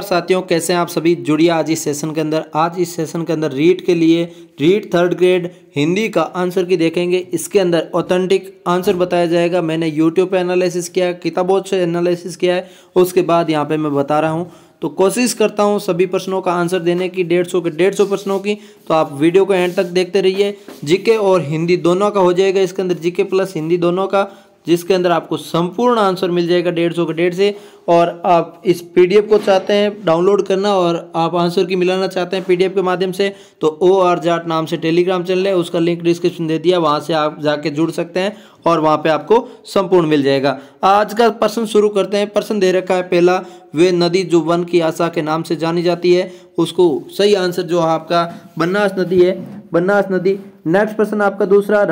साथियों, कैसे हैं आप सभी? जुड़िए आज इस सेशन के अंदर। आज इस सेशन के अंदर रीट के लिए रीट थर्ड ग्रेड हिंदी का आंसर की देखेंगे। इसके अंदर ऑथेंटिक आंसर बताया जाएगा। मैंने यूट्यूब पे एनालिसिस किया है, किताबों से एनालिसिस किया है, उसके बाद यहाँ पे मैं बता रहा हूँ। तो कोशिश करता हूँ सभी प्रश्नों का आंसर देने की, 150 प्रश्नों की। तो आप वीडियो को एंड तक देखते रहिए। जीके और हिंदी दोनों का हो जाएगा इसके अंदर, जीके प्लस हिंदी दोनों का, जिसके अंदर आपको संपूर्ण आंसर मिल जाएगा 150 के 150 से। और आप इस पीडीएफ को चाहते हैं डाउनलोड करना और आप आंसर की मिलाना चाहते हैं पीडीएफ के माध्यम से, तो OR जाट नाम से टेलीग्राम चैनल है, उसका लिंक डिस्क्रिप्शन दे दिया, वहां से आप जाके जुड़ सकते हैं और वहां पे आपको संपूर्ण मिल जाएगा। आज का प्रश्न शुरू करते हैं। प्रश्न दे रखा है पहला, वे नदी जो वन की आशा के नाम से जानी जाती है, उसको सही आंसर जो आपका बनास नदी है, बनास नदी। नेक्स्ट प्रश्न आपका दूसरा,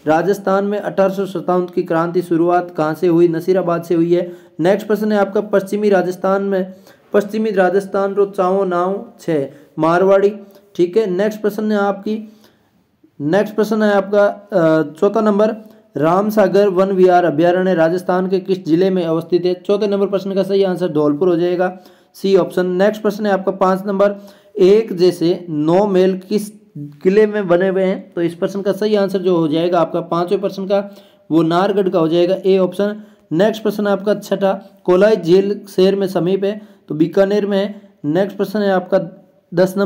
राजस्थान में 1857 की क्रांति शुरुआत कहाँ से हुई? नसीराबाद से हुई है। नेक्स्ट प्रश्न है आपका, पश्चिमी राजस्थान रो चाओ नाव 6 मारवाड़ी। ठीक है। नेक्स्ट प्रश्न है आपका चौथा नंबर, रामसागर वन विहार अभ्यारण्य राजस्थान के किस जिले में अवस्थित है? चौथे नंबर प्रश्न का सही आंसर धौलपुर हो जाएगा, सी ऑप्शन। नेक्स्ट प्रश्न है आपका 5 नंबर, एक जैसे 9 महल किस किले में बने हुए हैं? तो इस प्रश्न का सही आंसर जो हो जाएगा आपका पांचवें प्रश्न का, वो नाहरगढ़ का हो जाएगा, ए ऑप्शन। नेक्स्ट प्रश्न है आपका छठा, कोलाई झील शहर में समीप है, तो बीकानेर में है। नेक्स्ट प्रश्न है आपका 7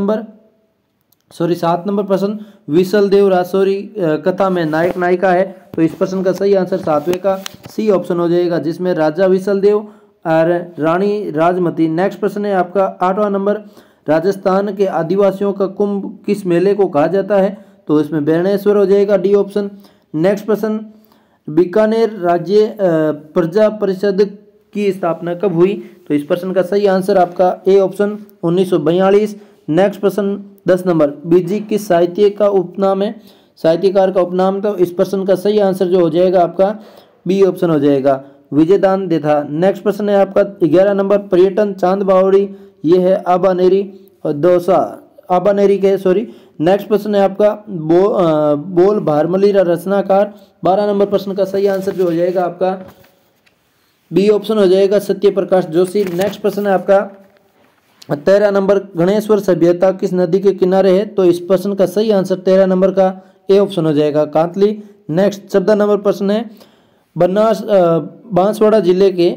नंबर प्रश्न, विसल देव रासौरी कथा में नायक नायिका है, तो इस प्रश्न का सही आंसर 7वें का सी ऑप्शन हो जाएगा, जिसमें राजा विसल देव और रानी राजमती। नेक्स्ट प्रश्न है आपका 8वां नंबर, राजस्थान के आदिवासियों का कुंभ किस मेले को कहा जाता है? तो इसमें बेरनेश्वर हो जाएगा, डी ऑप्शन। नेक्स्ट प्रश्न, बीकानेर राज्य प्रजा परिषद की स्थापना कब हुई? तो इस प्रश्न का सही आंसर आपका ए ऑप्शन 1942। नेक्स्ट प्रश्न 10 नंबर, बीजी किस साहित्यकार का उपनाम? तो इस प्रश्न का सही आंसर जो हो जाएगा आपका बी ऑप्शन हो जाएगा, विजयदान देथा। नेक्स्ट प्रश्न है आपका 11 नंबर, पर्यटन चांद बावड़ी, ये है आबानेरी और दौसा आबानेरी के सॉरी। नेक्स्ट प्रश्न है आपका बोल भारमली रचनाकार। 12 नंबर प्रश्न का सही आंसर जो हो जाएगा आपका बी ऑप्शन हो जाएगा, सत्य प्रकाश जोशी। नेक्स्ट प्रश्न है आपका 13 नंबर, गणेश्वर सभ्यता किस नदी के किनारे है? तो इस प्रश्न का सही आंसर 13 नंबर का ए ऑप्शन हो जाएगा, कांतली। नेक्स्ट 14 नंबर प्रश्न है, बांसवाड़ा जिले के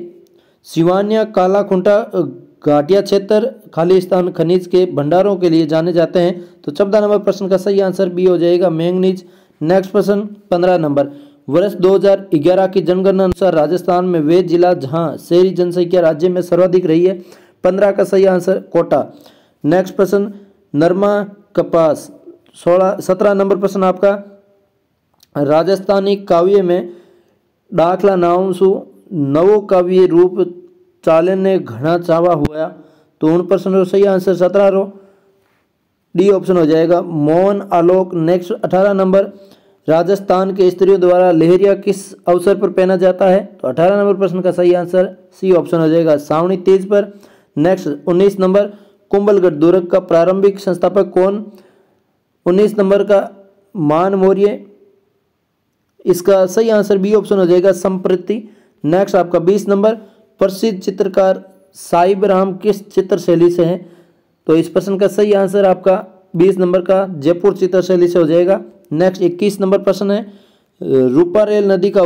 सिवानिया कालाखुंटा घाटिया क्षेत्र खालिस्तान खनिज के भंडारों के लिए जाने जाते हैं, तो 14 नंबर प्रश्न का सही आंसर बी हो जाएगा, मैंगनीज। नेक्स्ट प्रश्न 15 नंबर, वर्ष 2011 की जनगणना अनुसार राजस्थान में वे जिला जहां शहरी जनसंख्या राज्य में सर्वाधिक रही है? 15 का सही आंसर कोटा। नेक्स्ट प्रश्न, नरमा कपास। 17 नंबर प्रश्न आपका, राजस्थानी काव्य में दाखला नाम सु नवो काव्य रूप चालन ने घना चावा हुआ, तो उन प्रश्नों सही आंसर 17 रो डी ऑप्शन हो जाएगा, मोहन आलोक। नेक्स्ट 18 नंबर, राजस्थान के स्त्रियों द्वारा लहरिया किस अवसर पर पहना जाता है? तो 18 नंबर प्रश्न का सही आंसर सी ऑप्शन हो जाएगा, सावनी तीज पर। नेक्स्ट 19 नंबर, कुंभलगढ़ दुर्ग का प्रारंभिक संस्थापक कौन? 19 नंबर का मान मौर्य, इसका सही आंसर बी ऑप्शन हो जाएगा, संप्रति। नेक्स्ट आपका 20 नंबर, प्रसिद्ध चित्रकार साहिब राम किस चित्र शैली से हैं? तो इस प्रश्न का सही आंसर आपका 20 नंबर का जयपुर चित्र शैली से हो जाएगा। नेक्स्ट 21 नंबर प्रश्न है, रूपारेल नदी का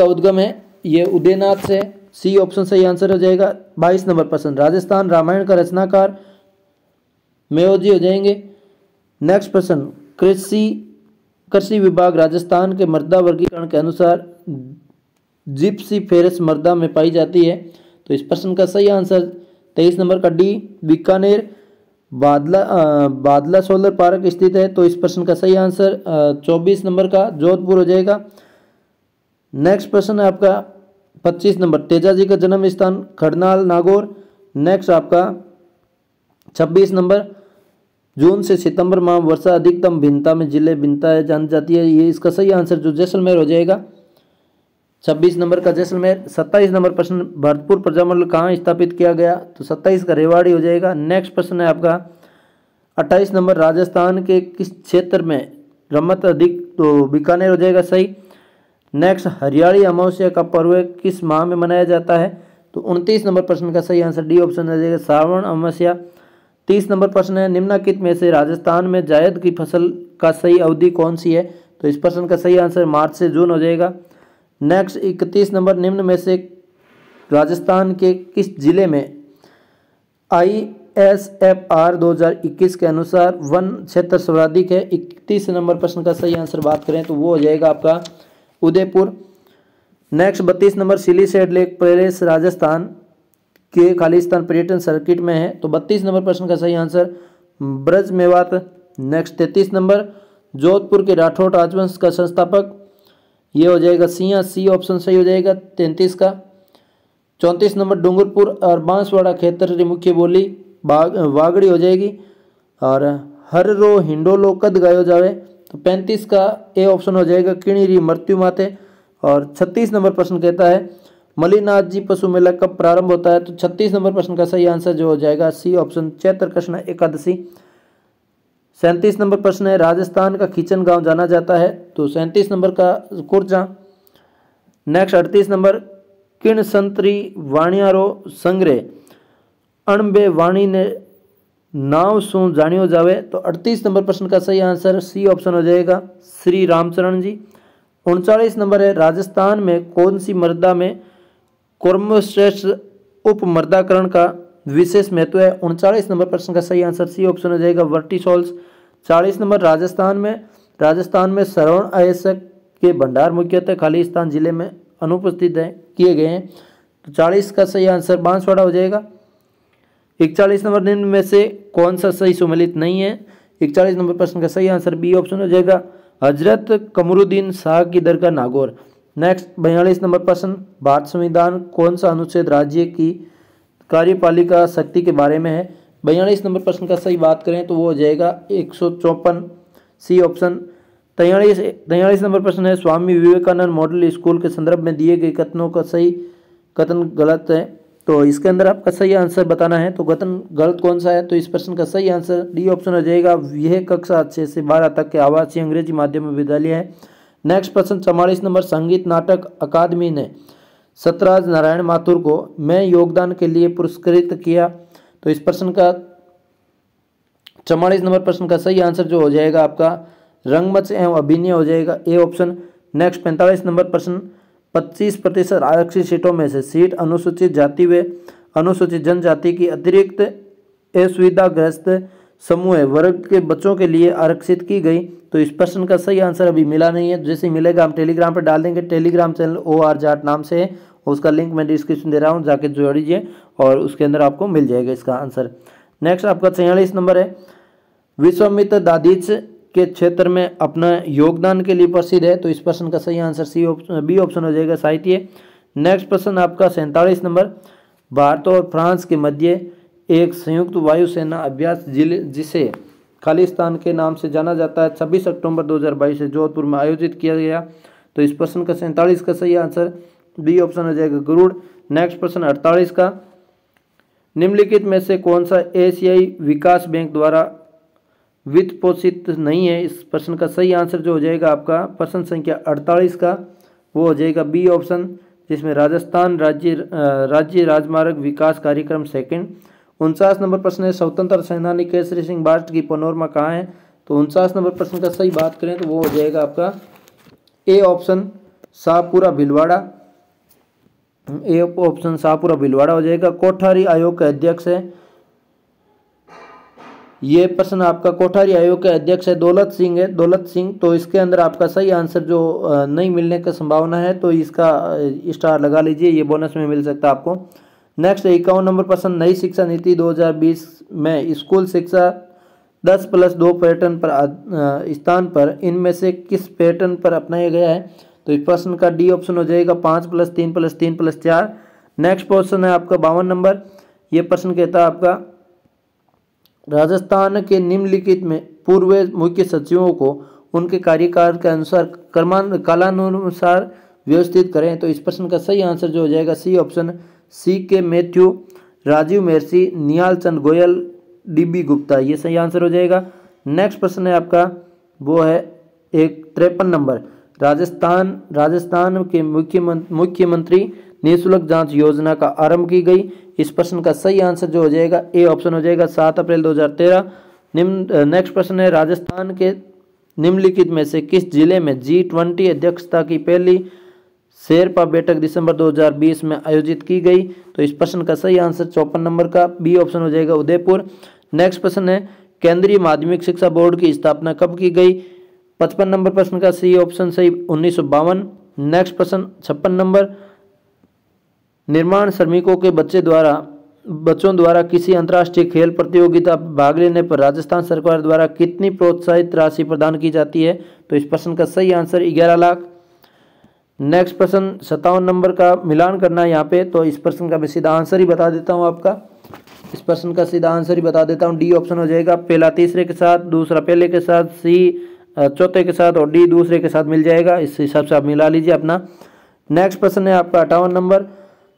उद्गम है, ये उदयनाथ से, सी ऑप्शन सही आंसर हो जाएगा। 22 नंबर प्रश्न, राजस्थान रामायण का रचनाकार मेयोजी हो जाएंगे। नेक्स्ट प्रश्न, कृषि विभाग राजस्थान के मृदा वर्गीकरण के अनुसार जिप्सी फेरस मृदा में पाई जाती है, तो इस प्रश्न का सही आंसर 23 नंबर का डी, बीकानेर बादला सोलर पार्क स्थित है, तो इस प्रश्न का सही आंसर 24 नंबर का जोधपुर हो जाएगा। नेक्स्ट प्रश्न है आपका 25 नंबर, तेजाजी का जन्म स्थान खड़नाल नागौर। नेक्स्ट आपका 26 नंबर, जून से सितंबर माह वर्षा अधिकतम भिन्नता में जिले भिन्नता है जानी जाती है, ये इसका सही आंसर जो जैसलमेर हो जाएगा, 26 नंबर का जैसलमेर। 27 नंबर प्रश्न, भरतपुर प्रजामंडल कहाँ स्थापित किया गया? तो 27 का रेवाड़ी हो जाएगा। नेक्स्ट प्रश्न है आपका 28 नंबर, राजस्थान के किस क्षेत्र में रमत अधिक? तो बीकानेर हो जाएगा सही। नेक्स्ट, हरियाली अमावस्या का पर्व किस माह में मनाया जाता है? तो 29 नंबर प्रश्न का सही आंसर डी ऑप्शन हो जाएगा श्रावण अमावस्या। 30 नंबर प्रश्न है निम्नलिखित में से राजस्थान में जायद की फसल का सही अवधि कौन सी है, तो इस प्रश्न का सही आंसर मार्च से जून हो जाएगा। नेक्स्ट 31 नंबर निम्न में से राजस्थान के किस जिले में ISFR 2021 के अनुसार वन क्षेत्र सर्वाधिक है। 31 नंबर प्रश्न का सही आंसर बात करें तो वो हो जाएगा आपका Udaipur. Next 32 number Siliserh lake palace Rajasthan के खालिस्तान पर्यटन सर्किट में है, तो 32 नंबर प्रश्न का सही answer Braj Mewat. Next 33 number Jodhpur के राठौड़ राजवंश का संस्थापक, ये हो जाएगा सिंह, सी ऑप्शन सही हो जाएगा 33 का। 34 नंबर डूंगरपुर और बांसवाड़ा क्षेत्र की मुख्य बोली वागड़ी हो जाएगी। और हर रो हिंडोलो कद गायो जावे, तो 35 का ए ऑप्शन हो जाएगा किणीरी मृत्यु माते। और 36 नंबर प्रश्न कहता है मलिनाथ जी पशु मेला कब प्रारंभ होता है, तो 36 नंबर प्रश्न का सही आंसर जो हो जाएगा सी ऑप्शन चैत्र कृष्ण एकादशी। 37 नंबर प्रश्न है राजस्थान का खींचन गांव जाना जाता है, तो 37 नंबर का कुर्जा। नेक्स्ट 38 नंबर किण संतरी वाणियारो संग्रह अणबे वाणी ने नाव सु जानियो जावे, तो 38 नंबर प्रश्न का सही आंसर सी ऑप्शन हो जाएगा श्री रामचरण जी। 39 नंबर है राजस्थान में कौन सी मृदा में कोर्मोश्रेष्ठ उप मृदाकरण का विशेष महत्व है। 39 नंबर प्रश्न का सही आंसर सी ऑप्शन हो जाएगा वर्टिसोल्स। 40 नंबर राजस्थान में श्रवण आयस्क के भंडार मुख्यतः खालिस्तान जिले में अनुपस्थित है किए गए हैं, तो 40 का सही आंसर बांसवाड़ा हो जाएगा। 41 नंबर निम्न में से कौन सा सही सुमेलित नहीं है। 41 नंबर प्रश्न का सही आंसर बी ऑप्शन हो जाएगा हजरत कमरुद्दीन शाह की दरगाह नागौर। नेक्स्ट 42 नंबर प्रश्न भारत संविधान कौन सा अनुच्छेद राज्य की कार्यपालिका शक्ति के बारे में है। 42 नंबर प्रश्न का सही बात करें तो वो हो जाएगा 154 सी ऑप्शन। 43 नंबर प्रश्न है स्वामी विवेकानंद मॉडल स्कूल के संदर्भ में दिए गए कथनों का सही कथन गलत है, तो इसके अंदर आपका सही आंसर बताना है, तो कथन गलत कौन सा है, तो इस प्रश्न का सही आंसर डी ऑप्शन हो जाएगा यह कक्षा 6 से 12 तक के आवासीय अंग्रेजी माध्यम विद्यालय है। नेक्स्ट प्रश्न 44 नंबर संगीत नाटक अकादमी ने सतराज नारायण माथुर को मैं योगदान के लिए पुरस्कृत किया, तो इस प्रश्न का 44 नंबर प्रश्न का सही आंसर जो हो जाएगा आपका रंगमंच एवं अभिनय हो जाएगा ए ऑप्शन। नेक्स्ट 45 नंबर प्रश्न 25% आरक्षित सीटों में से सीट अनुसूचित जाति व अनुसूचित जनजाति की अतिरिक्त असुविधाग्रस्त समूह वर्ग के बच्चों के लिए आरक्षित की गई, तो इस प्रश्न का सही आंसर अभी मिला नहीं है। जैसे मिलेगा हम टेलीग्राम पर डाल देंगे। टेलीग्राम चैनल OR जाट नाम से है, उसका लिंक मैं डिस्क्रिप्शन दे रहा हूँ, जाके जोड़ दीजिए और उसके अंदर आपको मिल जाएगा इसका आंसर। नेक्स्ट आपका 46 नंबर है विश्वामित्र दादीच के क्षेत्र में अपना योगदान के लिए प्रसिद्ध है, तो इस प्रश्न का सही आंसर बी ऑप्शन हो जाएगा साहित्य। नेक्स्ट प्रश्न आपका 47 नंबर भारत और फ्रांस के मध्य एक संयुक्त वायुसेना अभ्यास जिसे खालिस्तान के नाम से जाना जाता है 26 अक्टूबर 2022 से जोधपुर में आयोजित किया गया, तो इस प्रश्न का 47 का सही आंसर बी ऑप्शन हो जाएगा गरुड़। नेक्स्ट प्रश्न 48 का निम्नलिखित में से कौन सा एशियाई विकास बैंक द्वारा वित्त पोषित नहीं है। इस प्रश्न का सही आंसर जो हो जाएगा आपका प्रश्न संख्या 48 का वो हो जाएगा बी ऑप्शन, जिसमें राजस्थान राज्य राजमार्ग विकास कार्यक्रम सेकंड। 49 नंबर प्रश्न है स्वतंत्र सेनानी केसरी सिंह बास्ट की पनोरमा कहाँ है, तो 49 नंबर प्रश्न का सही बात करें तो वो हो जाएगा आपका A option Shahpura Bhilwara. A option Shahpura Bhilwara हो जाएगा। कोठारी आयोग के अध्यक्ष है, ये प्रश्न आपका कोठारी आयोग के अध्यक्ष है दौलत सिंह है, दौलत सिंह, तो इसके अंदर आपका सही आंसर जो नहीं मिलने का संभावना है, तो इसका स्टार लगा लीजिए, ये बोनस में मिल सकता है आपको। नेक्स्ट 51 नंबर प्रश्न नई शिक्षा नीति 2020 में स्कूल शिक्षा 10+2 पैटर्न पर स्थान पर इनमें से किस पैटर्न पर अपनाया गया है, तो इस प्रश्न का डी ऑप्शन हो जाएगा 5+3+3+4। नेक्स्ट प्रश्न है आपका 52 नंबर, ये प्रश्न कहता है आपका राजस्थान के निम्नलिखित में पूर्व मुख्य सचिवों को उनके कार्यकाल के अनुसार कालानुसार व्यवस्थित करें, तो इस प्रश्न का सही आंसर जो हो जाएगा सी ऑप्शन सी के मैथ्यू, राजीव मेहर्षि, निहाल चंद गोयल, DB गुप्ता, ये सही आंसर हो जाएगा। नेक्स्ट प्रश्न है आपका वो है 53 नंबर राजस्थान के मुख्यमंत्री निःशुल्क जांच योजना का आरंभ की गई। इस प्रश्न का सही आंसर जो हो जाएगा ए ऑप्शन हो जाएगा 7 अप्रैल 2013। नेक्स्ट प्रश्न है राजस्थान के निम्नलिखित में से किस जिले में G20 अध्यक्षता की पहली शेरपा बैठक दिसंबर 2020 में आयोजित की गई। तो इस प्रश्न का सही आंसर 54 नंबर का बी ऑप्शन हो जाएगा उदयपुर। नेक्स्ट प्रश्न है केंद्रीय माध्यमिक शिक्षा बोर्ड की स्थापना कब की गई। 55 नंबर प्रश्न का सी ऑप्शन सही 1952। नेक्स्ट प्रश्न 56 नंबर निर्माण श्रमिकों के बच्चों द्वारा किसी अंतर्राष्ट्रीय खेल प्रतियोगिता भाग लेने पर राजस्थान सरकार द्वारा कितनी प्रोत्साहित राशि प्रदान की जाती है। तो इस प्रश्न का सही आंसर 11 लाख। नेक्स्ट प्रश्न 57 नंबर का मिलान करना है यहाँ पे। तो इस प्रश्न का मैं सीधा आंसर ही बता देता हूँ आपका। इस प्रश्न का सीधा आंसर ही बता देता हूँ। डी ऑप्शन हो जाएगा पहला तीसरे के साथ, दूसरा पहले के साथ, सी चौथे के साथ और डी दूसरे के साथ मिल जाएगा। इस हिसाब से आप मिला लीजिए अपना। नेक्स्ट प्रश्न है आपका 58 number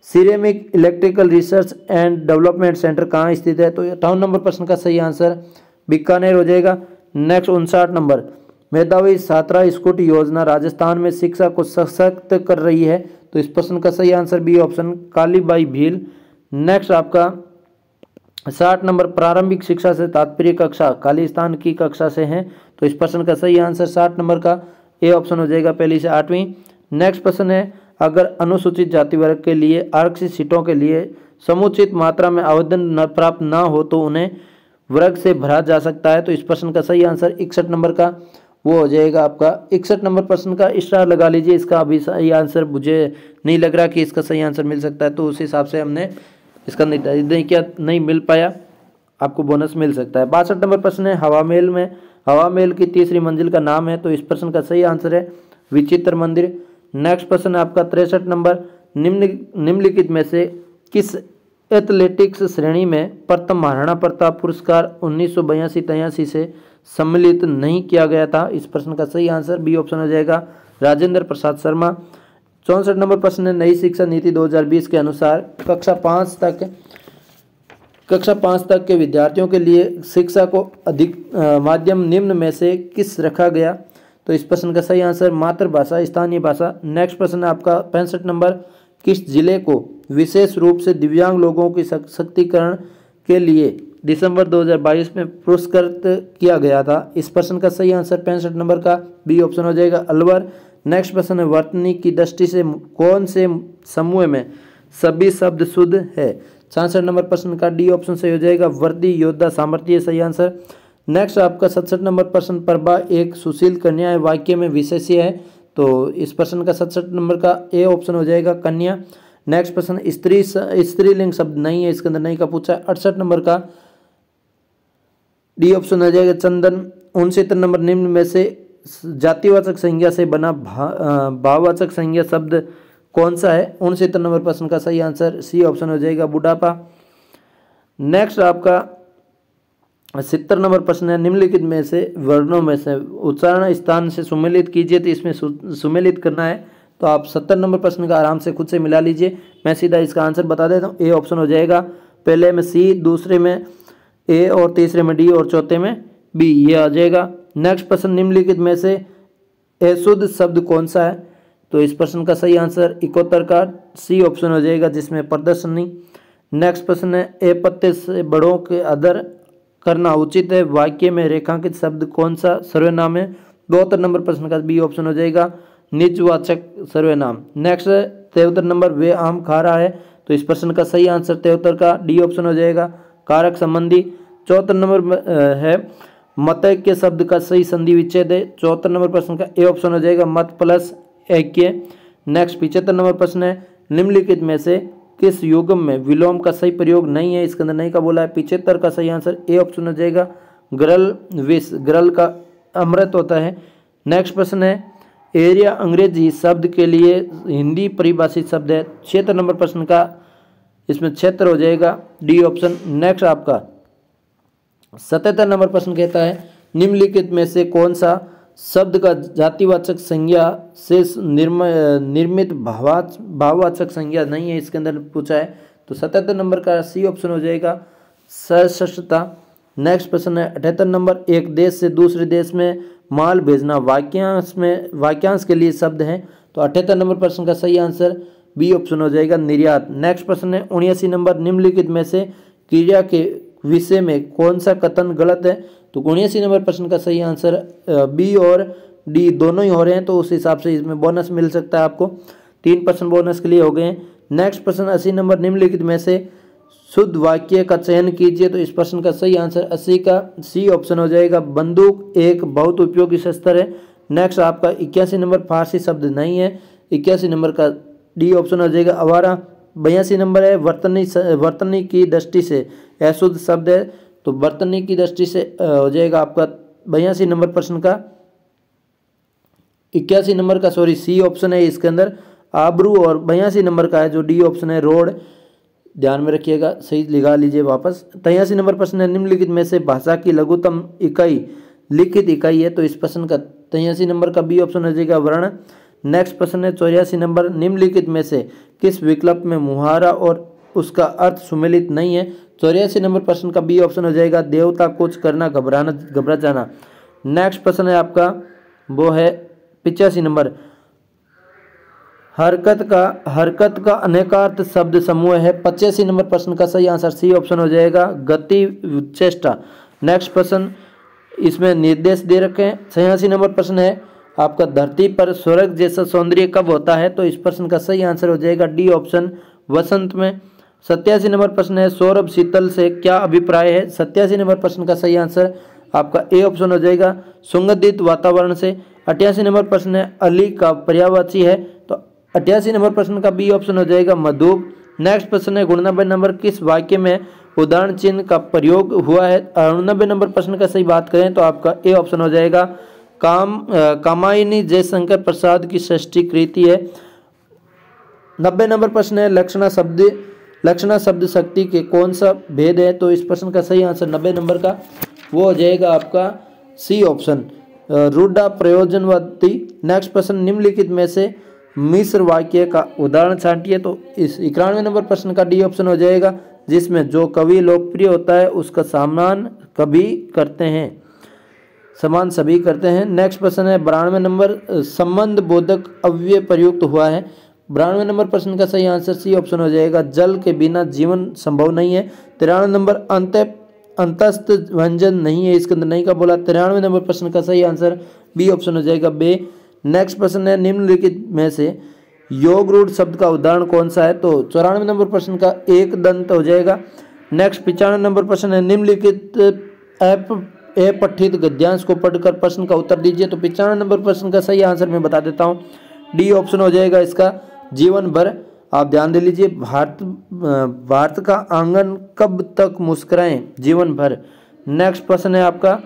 ceramic electrical research and development centre कहाँ स्थित है। तो 58 नंबर प्रश्न का सही आंसर बीकानेर हो जाएगा। नेक्स्ट 59 नंबर मेधावी छात्रा स्कूटी योजना राजस्थान में शिक्षा को सशक्त कर रही है। तो इस प्रश्न का सही answer B option Kalibai Bhil. Next आपका 60 नंबर प्रारंभिक शिक्षा से तात्पर्य कक्षा खालिस्तान की कक्षा से है। तो इस प्रश्न का सही आंसर 60 नंबर का ए ऑप्शन हो जाएगा पहली से 8वीं। नेक्स्ट प्रश्न है अगर अनुसूचित जाति वर्ग के लिए आरक्षित सीटों के लिए समुचित मात्रा में आवेदन प्राप्त न हो तो उन्हें वर्ग से भरा जा सकता है। तो इस प्रश्न का सही आंसर 61 नंबर का वो हो जाएगा आपका 61 नंबर प्रश्न का स्टार लगा लीजिए। इसका अभी सही आंसर मुझे नहीं लग रहा कि इसका सही आंसर मिल सकता है, तो उस हिसाब से हमने इसका नहीं मिल पाया, आपको बोनस मिल सकता है। 62 नंबर प्रश्न है हवा महल की तीसरी मंजिल का नाम है। तो इस प्रश्न का सही आंसर है विचित्र मंदिर। नेक्स्ट प्रश्न है आपका 63 नंबर निम्नलिखित में से किस एथलेटिक्स श्रेणी में प्रथम महाराणा प्रताप पुरस्कार 1982-83 से सम्मिलित नहीं किया गया था। इस प्रश्न का सही आंसर बी ऑप्शन हो जाएगा राजेंद्र प्रसाद शर्मा। 64 नंबर प्रश्न है नई शिक्षा नीति 2020 के अनुसार कक्षा 5 तक के विद्यार्थियों के लिए शिक्षा को अधिक माध्यम निम्न में से किस रखा गया। तो इस प्रश्न का सही आंसर मातृभाषा स्थानीय भाषा। नेक्स्ट प्रश्न है आपका 65 नंबर किस जिले को विशेष रूप से दिव्यांग लोगों की सशक्तिकरण के लिए दिसंबर 2022 में पुरस्कृत किया गया था। इस प्रश्न का सही आंसर 65 नंबर का बी ऑप्शन हो जाएगा अलवर। नेक्स्ट प्रश्न है वर्तनी की दृष्टि से कौन से समूह में सभी शब्द शुद्ध है। 66 नंबर प्रश्न का डी ऑप्शन सही हो जाएगा वर्दी योद्धा सामर्थ्य सही आंसर। नेक्स्ट आपका 67 नंबर प्रश्न प्रभा एक सुशील कन्या है वाक्य में विशेष्य है। तो इस प्रश्न का 67 नंबर का ए ऑप्शन हो जाएगा कन्या। नेक्स्ट प्रश्न स्त्रीलिंग शब्द नहीं है, इसके अंदर नहीं का पूछा है। 68 नंबर का डी ऑप्शन हो जाएगा चंदन। 69 नंबर निम्न में से जातिवाचक संज्ञा से बना भाववाचक संज्ञा शब्द कौन सा है। 69 नंबर प्रश्न का सही आंसर सी ऑप्शन हो जाएगा बुढ़ापा। नेक्स्ट आपका 70 नंबर प्रश्न है निम्नलिखित में से वर्णों में से उच्चारण स्थान से सुमेलित कीजिए। तो इसमें सुमेलित करना है, तो आप 70 नंबर प्रश्न का आराम से खुद से मिला लीजिए। मैं सीधा इसका आंसर बता देता हूँ। ए ऑप्शन हो जाएगा पहले में सी, दूसरे में ए और तीसरे में डी और चौथे में बी, ये आ जाएगा। नेक्स्ट प्रश्न निम्नलिखित में से अशुद्ध शब्द कौन सा है। तो इस प्रश्न का सही आंसर 71 का सी ऑप्शन हो जाएगा जिसमें प्रदर्शनी। नेक्स्ट प्रश्न है ए पत्ते से बड़ों के आदर करना उचित है वाक्य में रेखांकित शब्द कौन सा सर्वनाम है। 72 नंबर प्रश्न का बी ऑप्शन हो जाएगा निजवाचक सर्वनाम। नेक्स्ट 73 नंबर वे आम खा रहा है। तो इस प्रश्न का सही आंसर 73 का डी ऑप्शन हो जाएगा कारक संबंधी। 74 नंबर है मत के शब्द का सही संधि विच्छेद है। 74 नंबर प्रश्न का ए ऑप्शन हो जाएगा मत प्लस ऐक्य। नेक्स्ट 75 नंबर प्रश्न है निम्नलिखित में से किस युग्म में विलोम का सही प्रयोग नहीं है। इसके अंदर नहीं का बोला है। 75 का सही आंसर ए ऑप्शन हो जाएगा ग्रल विष, ग्रल का अमृत होता है। नेक्स्ट प्रश्न है एरिया अंग्रेजी शब्द के लिए हिंदी परिभाषित शब्द है। 76 नंबर प्रश्न का इसमें क्षेत्र हो जाएगा डी ऑप्शन। नेक्स्ट आपका 77 नंबर प्रश्न कहता है निम्नलिखित में से कौन सा शब्द का जातिवाचक संज्ञा से निर्मित भाववाचक संज्ञा नहीं है। इसके अंदर पूछा है। तो 77 नंबर का सी ऑप्शन हो जाएगा सशस्त्रता। नेक्स्ट प्रश्न है 78 नंबर एक देश से दूसरे देश में माल भेजना वाक्यांश के लिए शब्द है। तो 78 नंबर प्रश्न का सही आंसर बी ऑप्शन हो जाएगा निर्यात। नेक्स्ट प्रश्न है 79 नंबर, निम्नलिखित में से क्रिया के विषय में कौन सा कथन गलत है? तो 79 नंबर प्रश्न का सही आंसर बी और डी दोनों ही हो रहे हैं, तो उस हिसाब से इसमें बोनस मिल सकता है आपको। 3% बोनस के लिए हो गए हैं। नेक्स्ट प्रश्न 80 नंबर, निम्नलिखित में से शुद्ध वाक्य का चयन कीजिए। तो इस प्रश्न का सही आंसर 80 का सी ऑप्शन हो जाएगा, बंदूक एक बहुत उपयोगी शस्त्र है। नेक्स्ट आपका 81 नंबर, फारसी शब्द नहीं है। 81 नंबर का डी ऑप्शन हो जाएगा आवारा। 82 नंबर है, वर्तनी की दृष्टि से अशुद्ध शब्द है, तो वर्तनी की दृष्टि से हो जाएगा आपका 82 नंबर प्रश्न का 81 नंबर का सी ऑप्शन है इसके अंदर आबरू, और 82 नंबर का है जो डी ऑप्शन है रोड। ध्यान में रखिएगा, सही लगा लीजिए वापस। 83 नंबर प्रश्न है, निम्नलिखित में से भाषा की लघुतम इकाई लिखित इकाई है। तो इस प्रश्न का 83 नंबर का बी ऑप्शन हो जाएगा वर्ण। नेक्स्ट प्रश्न है 84 नंबर, निम्नलिखित में से किस विकल्प में मुहावरा और उसका अर्थ सुमेलित नहीं है? 84 नंबर प्रश्न का बी ऑप्शन हो जाएगा देवता कुछ करना घबरा जाना। नेक्स्ट प्रश्न है आपका वो है 85 नंबर, हरकत का अनेकार्थ शब्द समूह है। 85 नंबर प्रश्न का सही आंसर सी ऑप्शन हो जाएगा गति चेष्टा। नेक्स्ट प्रश्न इसमें निर्देश दे रखे हैं। 86 नंबर प्रश्न है आपका धरती पर स्वर्ग जैसा सौंदर्य कब होता है? तो इस प्रश्न का सही आंसर हो जाएगा डी ऑप्शन वसंत में। 87 नंबर प्रश्न है सौरभ शीतल से क्या अभिप्राय है? 87 नंबर प्रश्न का सही आंसर आपका ए ऑप्शन हो जाएगा सुगंधित वातावरण से। 88 नंबर प्रश्न है अली का पर्यायवाची है, तो 88 नंबर प्रश्न का बी ऑप्शन हो जाएगा मधुप। नेक्स्ट प्रश्न है 89 नंबर, किस वाक्य में उदाहरण चिन्ह का प्रयोग हुआ है? 89 नंबर प्रश्न का सही बात करें तो आपका ए ऑप्शन हो जाएगा कामायनी जयशंकर प्रसाद की षष्ठी कृति है। 90 नंबर प्रश्न है लक्षणा शब्द शक्ति के कौन सा भेद है? तो इस प्रश्न का सही आंसर 90 नंबर का वो हो जाएगा आपका सी ऑप्शन रूढ़ा प्रयोजनवादी। नेक्स्ट प्रश्न, निम्नलिखित में से मिश्र वाक्य का उदाहरण छांटिए। तो इस 91 नंबर प्रश्न का डी ऑप्शन हो जाएगा जिसमें जो कवि लोकप्रिय होता है उसका समान सभी करते हैं। नेक्स्ट प्रश्न है 92 नंबर, संबंध बोधक अव्यय प्रयुक्त हुआ है। 92 नंबर प्रश्न का सही आंसर सी ऑप्शन हो जाएगा जल के बिना जीवन संभव नहीं है। 93 नंबर, अंतस्थ व्यंजन नहीं है, इसके अंदर नहीं का बोला। 93 नंबर प्रश्न का सही आंसर बी ऑप्शन हो जाएगा बे। नेक्स्ट प्रश्न है निम्नलिखित में से योग रूढ़ शब्द का उदाहरण कौन सा है? तो 94 नंबर प्रश्न का एक दंत हो जाएगा। नेक्स्ट 95 नंबर प्रश्न है निम्नलिखित अपठित गद्यांश को पढ़कर प्रश्न का उत्तर दीजिए। तो 95 नंबर प्रश्न का सही आंसर मैं बता देता हूँ, डी ऑप्शन हो जाएगा इसका जीवन भर। आप ध्यान दे लीजिए, भारत का आंगन कब तक मुस्कुराएं? जीवन भर। नेक्स्ट प्रश्न है आपका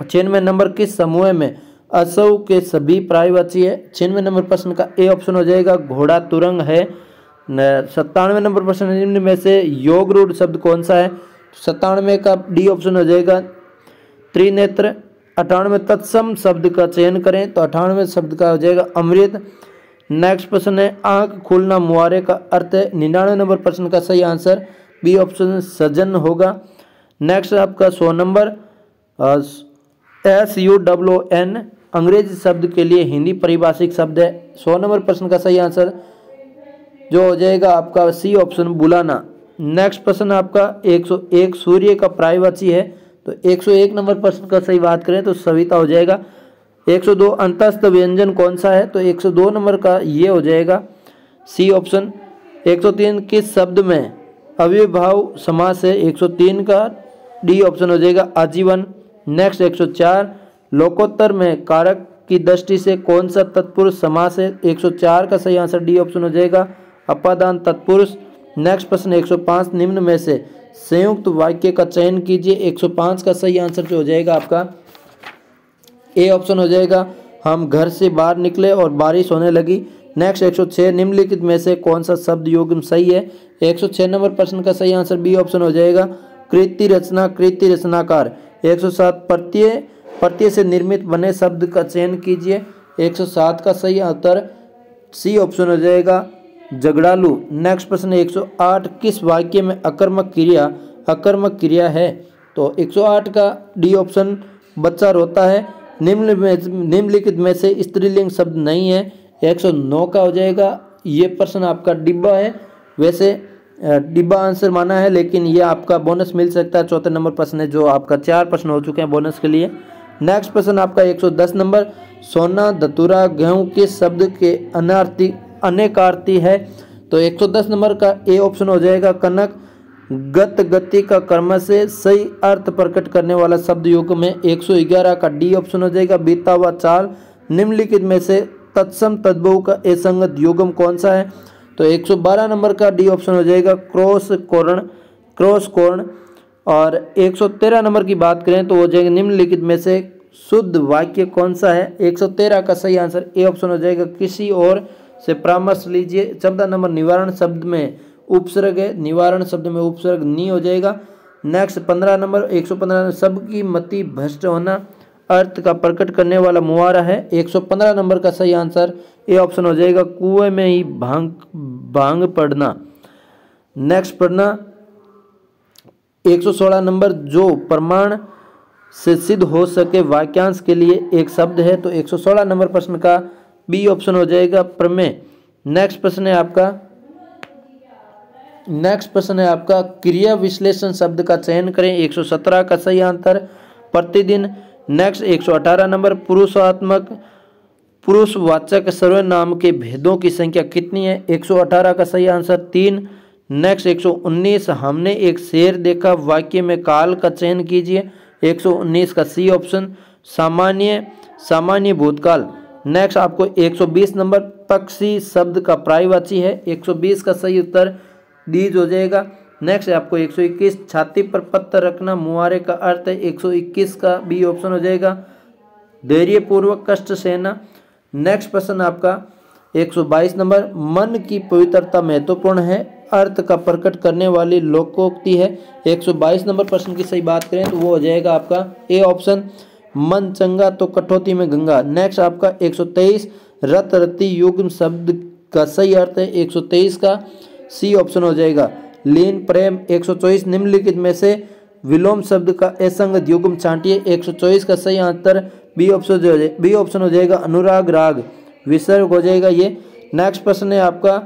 96 नंबर, किस समूह में असौ के सभी पर्यायवाची है? 96 नंबर प्रश्न का ए ऑप्शन हो जाएगा घोड़ा तुरंग है। 97 नंबर प्रश्न, निम्न में से योग रूढ़ शब्द कौन सा है? 97 का डी ऑप्शन हो जाएगा त्रिनेत्र। 98 तत्सम शब्द का चयन करें, तो 98 शब्द का हो जाएगा अमृत। नेक्स्ट प्रश्न है आंख खोलना मुहावरे का अर्थ है। 99 नंबर प्रश्न का सही आंसर बी ऑप्शन सजन होगा। नेक्स्ट आपका 100 नंबर, SUWN अंग्रेजी शब्द के लिए हिंदी परिभाषिक शब्द है। 100 नंबर प्रश्न का सही आंसर जो हो जाएगा आपका सी ऑप्शन बुलाना। नेक्स्ट प्रश्न आपका 101 सूर्य का पर्यायवाची है, तो 101 नंबर प्रश्न का सही बात करें तो सविता हो जाएगा। 102 अंतस्थ व्यंजन कौन सा है? तो 102 नंबर का ये हो जाएगा सी ऑप्शन। 103 किस शब्द में अविभाव समास है? 103 का डी ऑप्शन हो जाएगा आजीवन। नेक्स्ट 104 लोकोत्तर में कारक की दृष्टि से कौन सा तत्पुरुष समास है? 104 का सही आंसर डी ऑप्शन हो जाएगा अपादान तत्पुरुष। नेक्स्ट प्रश्न 105 निम्न में से संयुक्त वाक्य का चयन कीजिए। 105 का सही आंसर जो हो जाएगा आपका ए ऑप्शन हो जाएगा हम घर से बाहर निकले और बारिश होने लगी। नेक्स्ट 106 निम्नलिखित में से कौन सा शब्द युग्म सही है? 106 नंबर प्रश्न का सही आंसर बी ऑप्शन हो जाएगा कृति रचना, कृति रचनाकार। 107 प्रत्यय से निर्मित बने शब्द का चयन कीजिए। 107 का सही उत्तर सी ऑप्शन हो जाएगा झगड़ालू। नेक्स्ट प्रश्न 108 किस वाक्य में अकर्मक क्रिया है? तो 108 का डी ऑप्शन बच्चा रोता है। निम्नलिखित में से स्त्रीलिंग शब्द नहीं है। 109 का हो जाएगा ये प्रश्न आपका डिब्बा है, वैसे डिब्बा आंसर माना है, लेकिन ये आपका बोनस मिल सकता है। चौथे नंबर प्रश्न है जो आपका 4 प्रश्न हो चुके हैं बोनस के लिए। नेक्स्ट प्रश्न आपका 110 नंबर, सोना धतूरा गेहूं किस शब्द के अनेकार्थी है? तो 110 नंबर का ए ऑप्शन हो जाएगा कनक। गत गति का कर्म से सही अर्थ प्रकट करने वाला शब्द युग में 111 का डी ऑप्शन हो जाएगा बीता हुआ चाल। निम्नलिखित में से तत्सम तद्भव का असंगत युग्म कौन सा है? तो 112 नंबर का डी ऑप्शन हो जाएगा क्रॉस कोर्ण। और 113 नंबर की बात करें तो हो जाएगा निम्नलिखित में से शुद्ध वाक्य कौन सा है? 113 का सही आंसर ए ऑप्शन हो जाएगा किसी और से परामर्श लीजिए। 14 नंबर निवारण शब्द में उपसर्ग है, निवारण शब्द में उपसर्ग नहीं हो जाएगा। नेक्स्ट 15 नंबर 115 सबकी मति भ्रष्ट होना अर्थ का प्रकट करने वाला मुहावरा है। 115 नंबर का सही आंसर ए ऑप्शन हो जाएगा कुएं में ही भांग पड़ना। नेक्स्ट पढ़ना 116 नंबर, जो प्रमाण से सिद्ध हो सके वाक्यांश के लिए एक शब्द है। तो 116 नंबर प्रश्न का बी ऑप्शन हो जाएगा प्रमेय। नेक्स्ट प्रश्न है आपका क्रिया विश्लेषण शब्द का चयन करें। 117 का सही आंसर प्रतिदिन। नेक्स्ट 118 नंबर पुरुषवाचक सर्वनाम के भेदों की संख्या कितनी है? 118 का सही आंसर 3। नेक्स्ट 119 हमने एक शेर देखा वाक्य में काल का चयन कीजिए। 119 का सी ऑप्शन सामान्य भूतकाल। नेक्स्ट आपको 120 नंबर पक्षी शब्द का पर्यायवाची है। 120 का सही उत्तर डीज हो जाएगा। नेक्स्ट आपको 121 छाती पर पत्थर रखना मुहावरे का अर्थ है। 121 का बी ऑप्शन हो जाएगा धैर्यपूर्वक कष्ट सहना। नेक्स्ट प्रश्न आपका 122 नंबर मन की पवित्रता महत्वपूर्ण है अर्थ का प्रकट करने वाली लोकोक्ति है। 122 नंबर प्रश्न की सही बात करें तो वो हो जाएगा आपका ए ऑप्शन मन चंगा तो कठौती में गंगा। नेक्स्ट आपका 123 रत रति युग्म शब्द का सही अर्थ है। 123 का सी ऑप्शन हो जाएगा लीन प्रेम। 124 निम्नलिखित में से विलोम शब्द का असंगत युग्म छांटिए। 124 का सही आंसर बी ऑप्शन हो जाएगा अनुराग राग विसर्ग हो जाएगा ये। नेक्स्ट प्रश्न है आपका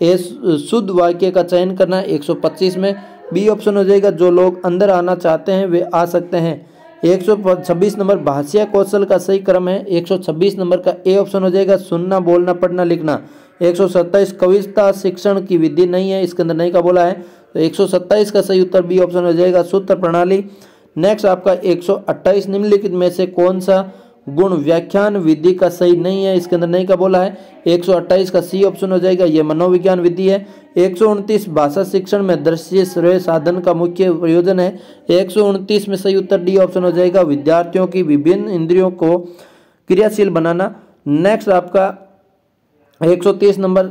शुद्ध वाक्य का चयन करना। 125 में बी ऑप्शन हो जाएगा जो लोग अंदर आना चाहते हैं वे आ सकते हैं। 126 नंबर भाषा कौशल का सही क्रम है। 126 नंबर का ए ऑप्शन हो जाएगा सुनना बोलना पढ़ना लिखना। 127 कविता शिक्षण की विधि नहीं है, इसके अंदर नहीं का बोला है। तो 127 का सही उत्तर बी ऑप्शन हो जाएगा सूत्र प्रणाली। नेक्स्ट आपका 128 निम्नलिखित में से कौन सा गुण व्याख्यान विधि का सही नहीं है, इसके अंदर नहीं का बोला है। 128 का सी ऑप्शन हो जाएगा ये मनोविज्ञान विधि है। 129 भाषा शिक्षण में दृश्य श्रव्य साधन का मुख्य प्रयोजन है। 129 में सही उत्तर डी ऑप्शन हो जाएगा विद्यार्थियों की विभिन्न इंद्रियों को क्रियाशील बनाना। नेक्स्ट आपका 130 नंबर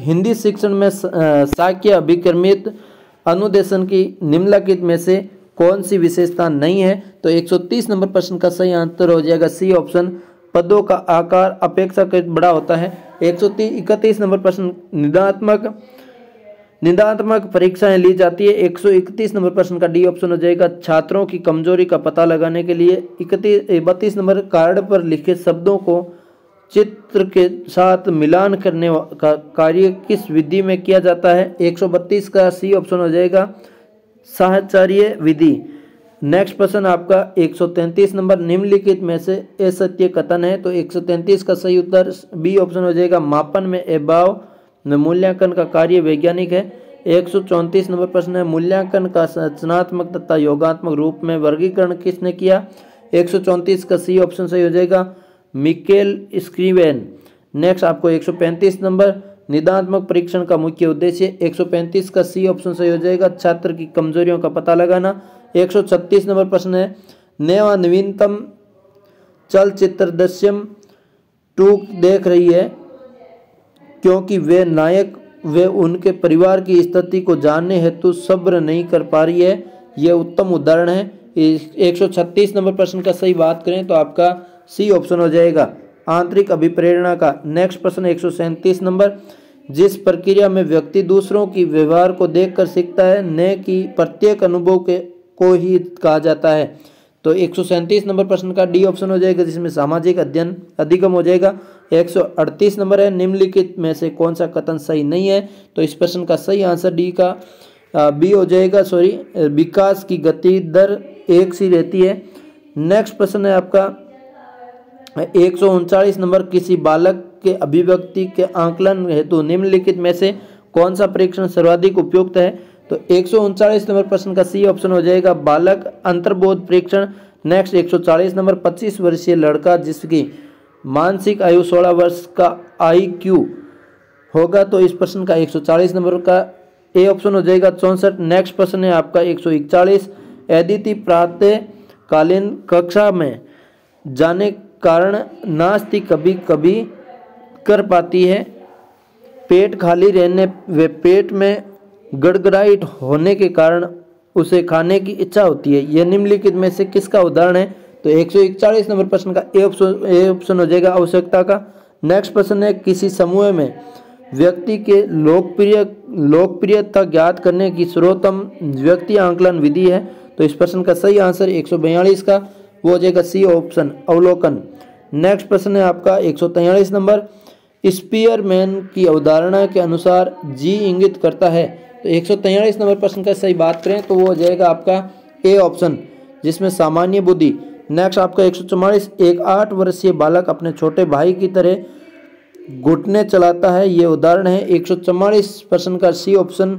हिंदी शिक्षण में शाक्य अभिक्रमित अनुदेशन की निम्नलिखित में से कौन सी विशेषता नहीं है? तो 130 नंबर प्रश्न का सही आंसर हो जाएगा सी ऑप्शन पदों का आकार अपेक्षाकृत बड़ा होता है। 131 नंबर प्रश्न निदात्मक परीक्षाएं ली जाती है। 131 नंबर प्रश्न का डी ऑप्शन हो जाएगा छात्रों की कमजोरी का पता लगाने के लिए। 32 नंबर कार्ड पर लिखे शब्दों को चित्र के साथ मिलान करने का कार्य किस विधि में किया जाता है? 132 का सी ऑप्शन हो जाएगा साहचर्य विधि। नेक्स्ट प्रश्न आपका 133 नंबर निम्नलिखित में से असत्य कथन है। तो 133 का सही उत्तर बी ऑप्शन हो जाएगा मापन में अभाव में मूल्यांकन का कार्य वैज्ञानिक है। 134 नंबर प्रश्न है मूल्यांकन का संरचनात्मक तथा योगात्मक रूप में वर्गीकरण किसने किया? 134 का सी ऑप्शन सही हो जाएगा मिकेल स्क्रीवेन। नेक्स्ट आपको 135 नंबर निदात्मक परीक्षण का मुख्य उद्देश्य। 135 का सी ऑप्शन सही हो जाएगा छात्र की कमजोरियों का पता लगाना। 136 नंबर प्रश्न है नया नवीनतम चलचित्र दृश्यम 2 देख रही है क्योंकि वे नायक वे उनके परिवार की स्थिति को जानने हेतु सब्र नहीं कर पा रही है। यह उत्तम उदाहरण है। 136 नंबर प्रश्न का सही बात करें तो आपका सी ऑप्शन हो जाएगा आंतरिक अभिप्रेरणा का। नेक्स्ट प्रश्न 137 नंबर जिस प्रक्रिया में व्यक्ति दूसरों की व्यवहार को देखकर सीखता है न कि प्रत्येक अनुभव को ही कहा जाता है। तो 137 नंबर प्रश्न का डी ऑप्शन हो जाएगा जिसमें सामाजिक अध्ययन अधिगम हो जाएगा। 138 नंबर है, निम्नलिखित में से कौन सा कथन सही नहीं है? तो इस प्रश्न का सही आंसर डी का बी हो जाएगा, विकास की गति दर एक सी रहती है। नेक्स्ट प्रश्न है आपका 139 नंबर, किसी बालक के अभिव्यक्ति के आंकलन हेतु निम्नलिखित में से कौन सा परीक्षण सर्वाधिक उपयुक्त है? तो 139 नंबर प्रश्न का सी ऑप्शन हो जाएगा, बालक अंतर्बोध परीक्षण। नेक्स्ट 140 नंबर, 25 वर्षीय लड़का जिसकी मानसिक आयु 16 वर्ष का IQ होगा, तो इस प्रश्न का 140 नंबर का ए ऑप्शन हो जाएगा 64। नेक्स्ट प्रश्न है आपका 141, अदिति प्रातःकालीन कक्षा में जाने कारण नाश्ती कभी कभी कर पाती है, पेट खाली रहने व पेट में गड़गड़ाहट होने के कारण उसे खाने की इच्छा होती है, यह निम्नलिखित में से किसका उदाहरण है? तो 141 नंबर प्रश्न का ए ऑप्शन हो जाएगा आवश्यकता का। नेक्स्ट प्रश्न है, किसी समूह में व्यक्ति के लोकप्रियता ज्ञात करने की सर्वोत्तम व्यक्ति आंकलन विधि है, तो इस प्रश्न का सही आंसर 142 का वो हो जाएगा सी ऑप्शन अवलोकन। नेक्स्ट प्रश्न है आपका 143 नंबर, स्पीयरमैन की अवधारणा के अनुसार जी इंगित करता है, तो 143 नंबर प्रश्न का सही बात करें तो वो हो जाएगा आपका ए ऑप्शन, जिसमें सामान्य बुद्धि। नेक्स्ट आपका 144, एक 8 वर्षीय बालक अपने छोटे भाई की तरह घुटने चलाता है, ये उदाहरण है। 144 प्रश्न का सी ऑप्शन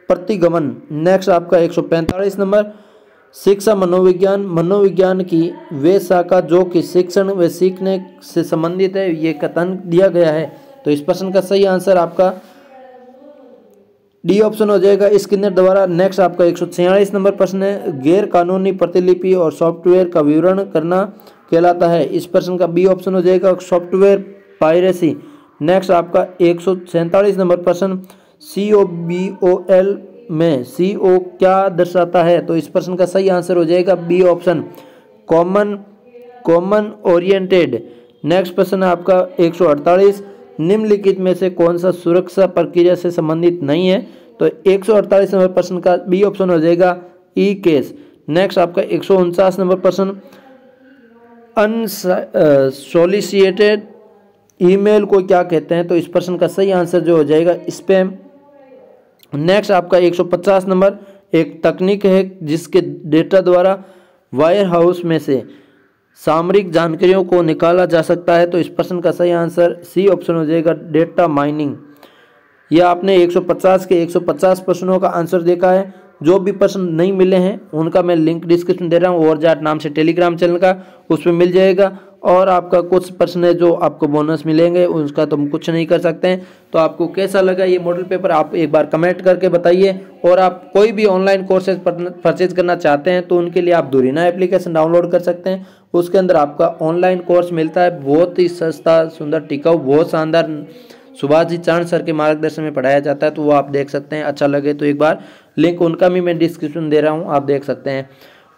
प्रतिगमन। नेक्स्ट आपका 145 नंबर, शिक्षा मनोविज्ञान की वे शाखा जो कि शिक्षण व सीखने से संबंधित है, ये कथन दिया गया है, तो इस प्रश्न का सही आंसर आपका डी ऑप्शन हो जाएगा स्किनर द्वारा। नेक्स्ट आपका 146 नंबर प्रश्न है, गैर कानूनी प्रतिलिपि और सॉफ्टवेयर का विवरण करना कहलाता है, इस प्रश्न का बी ऑप्शन हो जाएगा सॉफ्टवेयर पायरेसी। नेक्स्ट आपका 147 नंबर प्रश्न, COBOL में CO क्या दर्शाता है, तो इस प्रश्न का सही आंसर हो जाएगा B option common oriented. Next प्रश्न है आपका 148, निम्नलिखित में से कौन सा सुरक्षा प्रक्रिया से संबंधित नहीं है, तो 148 नंबर प्रश्न का बी ऑप्शन हो जाएगा ई केस। नेक्स्ट आपका 149 नंबर प्रश्न, अनसोलिसिटेड ईमेल को क्या कहते हैं, तो इस प्रश्न का सही आंसर जो हो जाएगा स्पैम। नेक्स्ट आपका 150 नंबर, एक तकनीक है जिसके डेटा द्वारा वायर हाउस में से सामरिक जानकारियों को निकाला जा सकता है, तो इस प्रश्न का सही आंसर सी ऑप्शन हो जाएगा डेटा माइनिंग। यह आपने 150 के 150 प्रश्नों का आंसर देखा है। जो भी प्रश्न नहीं मिले हैं उनका मैं लिंक डिस्क्रिप्शन दे रहा हूँ, और जाट नाम से टेलीग्राम चैनल का, उसमें मिल जाएगा। और आपका कुछ प्रश्न है जो आपको बोनस मिलेंगे, उसका तो हम कुछ नहीं कर सकते हैं। तो आपको कैसा लगा ये मॉडल पेपर, आप एक बार कमेंट करके बताइए। और आप कोई भी ऑनलाइन कोर्सेज परचेज करना चाहते हैं तो उनके लिए आप दूरीना एप्लीकेशन डाउनलोड कर सकते हैं। उसके अंदर आपका ऑनलाइन कोर्स मिलता है, बहुत ही सस्ता, सुंदर, टिकाऊ, बहुत शानदार, सुभाष जी चांद सर के मार्गदर्शन में पढ़ाया जाता है, तो वो आप देख सकते हैं। अच्छा लगे तो एक बार लिंक उनका भी मैं डिस्क्रिप्शन दे रहा हूँ, आप देख सकते हैं।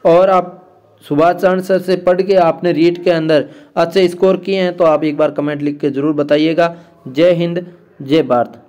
और आप सुभाष चांद सर से पढ़ के आपने रीट के अंदर अच्छे स्कोर किए हैं तो आप एक बार कमेंट लिख के ज़रूर बताइएगा। जय हिंद, जय भारत।